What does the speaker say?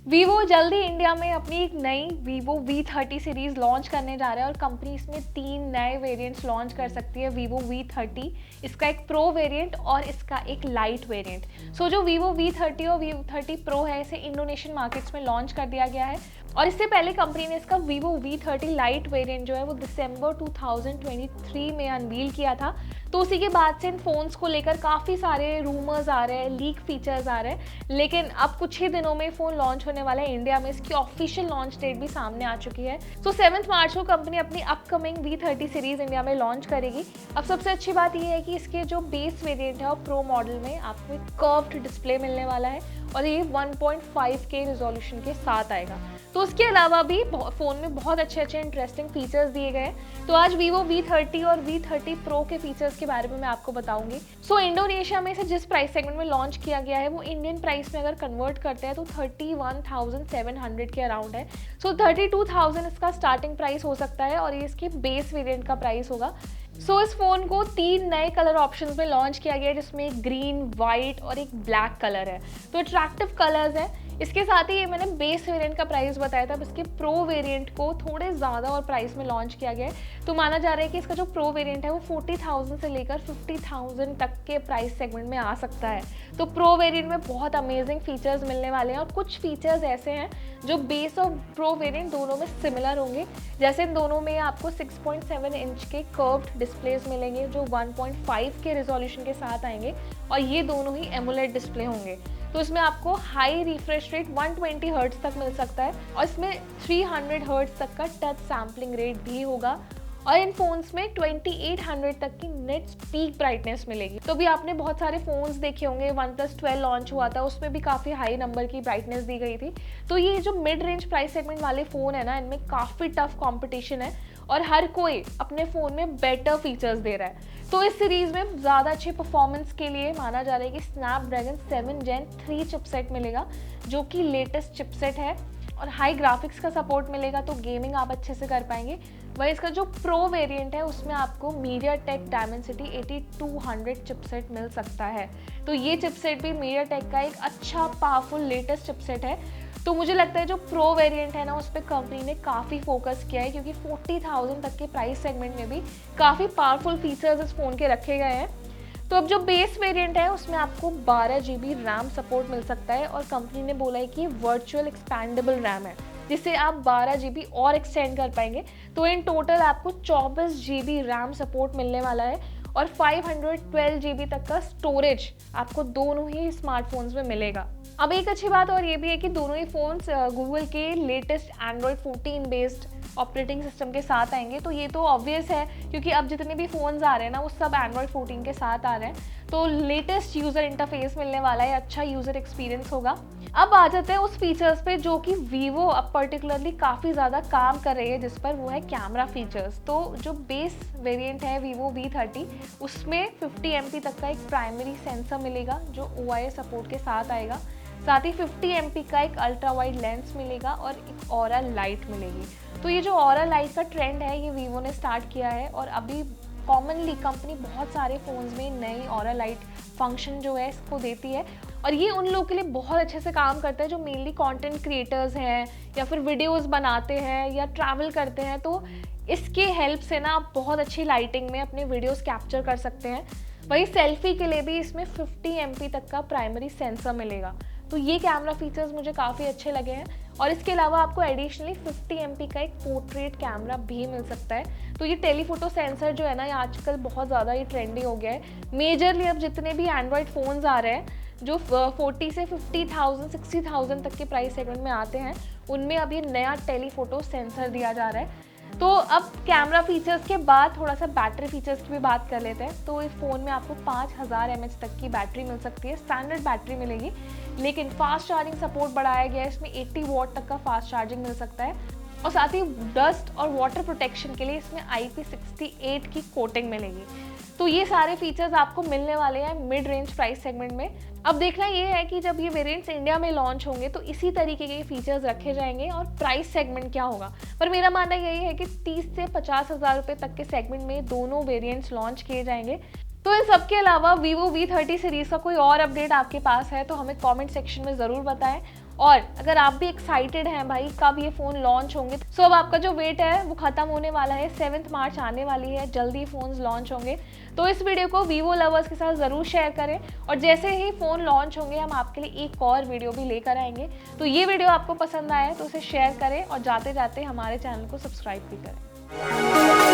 Vivo जल्दी India में अपनी एक नई वीवो V30 सीरीज लॉन्च करने जा रहा है और कंपनी इसमें 3 नए वेरिएंट्स लॉन्च कर सकती है। वीवो V30, इसका एक प्रो वेरिएंट और इसका एक लाइट वेरिएंट। सो जो वीवो V30 और V30 प्रो है, इसे इंडोनेशियन मार्केट्स में लॉन्च कर दिया गया है और इससे पहले कंपनी ने इसका वीवो V30 लाइट वेरिएंट जो है वो दिसंबर 2023 में अनवील किया था। तो उसी के बाद से इन फ़ोन्स को लेकर काफ़ी सारे रूमर्स आ रहे हैं, लीक फीचर्स आ रहे हैं, लेकिन अब कुछ ही दिनों में फ़ोन लॉन्च होने वाला है इंडिया में। इसकी ऑफिशियल लॉन्च डेट भी सामने आ चुकी है। तो 7 मार्च को कंपनी अपनी अपकमिंग V30 सीरीज़ इंडिया में लॉन्च करेगी। अब सबसे अच्छी बात यह है कि इसके जो बेस वेरिएंट है और प्रो मॉडल में आपको एक कर्व्ड डिस्प्ले मिलने वाला है और ये 1.5K रिजोल्यूशन के साथ आएगा। तो उसके अलावा भी फ़ोन में बहुत अच्छे इंटरेस्टिंग फीचर्स दिए गए हैं। तो आज वीवो V30 और V30 प्रो के फीचर्स के बारे में मैं आपको बताऊंगी। सो इंडोनेशिया में इसे जिस प्राइस सेगमेंट में लॉन्च किया गया है वो इंडियन प्राइस में अगर कन्वर्ट करते हैं तो 31,700 के अराउंड है। सो 32,000 इसका स्टार्टिंग प्राइस हो सकता है और ये इसके बेस वेरिएंट का प्राइस होगा। सो इस फ़ोन को 3 नए कलर ऑप्शंस में लॉन्च किया गया है, जिसमें एक ग्रीन, वाइट और एक ब्लैक कलर है। तो अट्रैक्टिव कलर्स हैं। इसके साथ ही ये मैंने बेस वेरिएंट का प्राइस बताया था। अब इसके प्रो वेरिएंट को थोड़े ज़्यादा और प्राइस में लॉन्च किया गया है। तो माना जा रहा है कि इसका जो प्रो वेरिएंट है वो 40,000 से लेकर 50,000 तक के प्राइस सेगमेंट में आ सकता है। तो प्रो वेरिएंट में बहुत अमेजिंग फीचर्स मिलने वाले हैं और कुछ फीचर्स ऐसे हैं जो बेस और प्रो वेरिएंट दोनों में सिमिलर होंगे। जैसे इन दोनों में आपको 6.7 इंच के कर्व्ड डिस्प्लेस मिलेंगे जो 1.5K रिजोल्यूशन के साथ आएंगे और ये दोनों ही एमोलेड डिस्प्ले होंगे। तो इसमें आपको हाई रिफ्रेश रेट 120 हर्ट्ज तक मिल सकता है और इसमें 300 हर्ट्ज तक का टच सैम्पलिंग रेट भी होगा और इन फोन्स में 2800 तक की नेट पीक ब्राइटनेस मिलेगी। तो भी आपने बहुत सारे फोन्स देखे होंगे, OnePlus 12 लॉन्च हुआ था, उसमें भी काफ़ी हाई नंबर की ब्राइटनेस दी गई थी। तो ये जो मिड रेंज प्राइस सेगमेंट वाले फ़ोन है ना, इनमें काफ़ी टफ कॉम्पिटिशन है और हर कोई अपने फ़ोन में बेटर फीचर्स दे रहा है। तो इस सीरीज़ में ज़्यादा अच्छे परफॉर्मेंस के लिए माना जा रहा है कि स्नैपड्रैगन 7 Gen 3 चिपसेट मिलेगा, जो कि लेटेस्ट चिपसेट है और हाई ग्राफिक्स का सपोर्ट मिलेगा, तो गेमिंग आप अच्छे से कर पाएंगे। वही इसका जो प्रो वेरिएंट है उसमें आपको MediaTek Dimensity 8200 चिपसेट मिल सकता है। तो ये चिपसेट भी MediaTek का एक अच्छा पावरफुल लेटेस्ट चिपसेट है। तो मुझे लगता है जो प्रो वेरिएंट है ना, उस पर कंपनी ने काफ़ी फोकस किया है क्योंकि 40,000 तक के प्राइस सेगमेंट में भी काफ़ी पावरफुल फीचर्स इस फ़ोन के रखे गए हैं। तो अब जो बेस वेरिएंट है उसमें आपको 12 GB रैम सपोर्ट मिल सकता है और कंपनी ने बोला है कि वर्चुअल एक्सपैंडेबल रैम है, जिससे आप 12 GB और एक्सटेंड कर पाएंगे। तो इन टोटल आपको 24 GB रैम सपोर्ट मिलने वाला है और 512 GB तक का स्टोरेज आपको दोनों ही स्मार्टफोन्स में मिलेगा। अब एक अच्छी बात और ये भी है कि दोनों ही फ़ोन्स गूगल के latest Android 14 based operating system के साथ आएंगे। तो ये तो ऑब्वियस है क्योंकि अब जितने भी फ़ोन्स आ रहे हैं ना वो सब Android 14 के साथ आ रहे हैं। तो लेटेस्ट यूज़र इंटरफेस मिलने वाला है, अच्छा यूज़र एक्सपीरियंस होगा। अब आ जाते हैं उस फीचर्स पे जो कि वीवो अब पर्टिकुलरली काफ़ी ज़्यादा काम कर रही है, जिस पर वो है कैमरा फीचर्स। तो जो बेस वेरिएंट है वीवो V30 उसमें 50 MP तक का एक प्राइमरी सेंसर मिलेगा जो OIS सपोर्ट के साथ आएगा। साथ ही 50 MP का एक अल्ट्रा वाइड लेंस मिलेगा और एक ऑरा लाइट मिलेगी। तो ये जो ऑरा लाइट का ट्रेंड है ये वीवो ने स्टार्ट किया है और अभी कॉमनली कंपनी बहुत सारे फ़ोन्स में नई ऑरा लाइट फंक्शन जो है इसको देती है और ये उन लोगों के लिए बहुत अच्छे से काम करता है जो मेनली कंटेंट क्रिएटर्स हैं या फिर वीडियोस बनाते हैं या ट्रैवल करते हैं। तो इसके हेल्प से ना आप बहुत अच्छी लाइटिंग में अपने वीडियोस कैप्चर कर सकते हैं। वही सेल्फी के लिए भी इसमें 50 MP तक का प्राइमरी सेंसर मिलेगा। तो ये कैमरा फीचर्स मुझे काफ़ी अच्छे लगे हैं और इसके अलावा आपको एडिशनली 50 MP का एक पोर्ट्रेट कैमरा भी मिल सकता है। तो ये टेलीफोटो सेंसर जो है ना, ये आजकल बहुत ज़्यादा ही ट्रेंडी हो गया है। मेजरली अब जितने भी एंड्रॉयड फ़ोन्स आ रहे हैं जो 40 से 50,000 60,000 तक के प्राइस सेगमेंट में आते हैं, उनमें अब ये नया टेलीफोटो सेंसर दिया जा रहा है। तो अब कैमरा फीचर्स के बाद थोड़ा सा बैटरी फीचर्स की भी बात कर लेते हैं। तो इस फ़ोन में आपको 5000 mAh तक की बैटरी मिल सकती है, स्टैंडर्ड बैटरी मिलेगी, लेकिन फास्ट चार्जिंग सपोर्ट बढ़ाया गया है। इसमें 80 वॉट तक का फास्ट चार्जिंग मिल सकता है और साथ ही डस्ट और वाटर प्रोटेक्शन के लिए इसमें IP68 की कोटिंग मिलेगी। तो ये सारे फीचर्स आपको मिलने वाले हैं मिड रेंज प्राइस सेगमेंट में। अब देखना ये है कि जब ये वेरिएंट्स इंडिया में लॉन्च होंगे तो इसी तरीके के फीचर्स रखे जाएंगे और प्राइस सेगमेंट क्या होगा। पर मेरा मानना यही है कि 30 से 50,000 रुपये तक के सेगमेंट में दोनों वेरिएंट्स लॉन्च किए जाएंगे। तो इन सब के अलावा वीवो V30 सीरीज़ का कोई और अपडेट आपके पास है तो हमें कमेंट सेक्शन में ज़रूर बताएं और अगर आप भी एक्साइटेड हैं भाई कब ये फ़ोन लॉन्च होंगे, सो अब आपका जो वेट है वो ख़त्म होने वाला है। 7 मार्च आने वाली है, जल्दी फ़ोन्स लॉन्च होंगे। तो इस वीडियो को वीवो लवर्स के साथ ज़रूर शेयर करें और जैसे ही फ़ोन लॉन्च होंगे हम आपके लिए एक और वीडियो भी लेकर आएंगे। तो ये वीडियो आपको पसंद आए तो उसे शेयर करें और जाते जाते हमारे चैनल को सब्सक्राइब भी करें।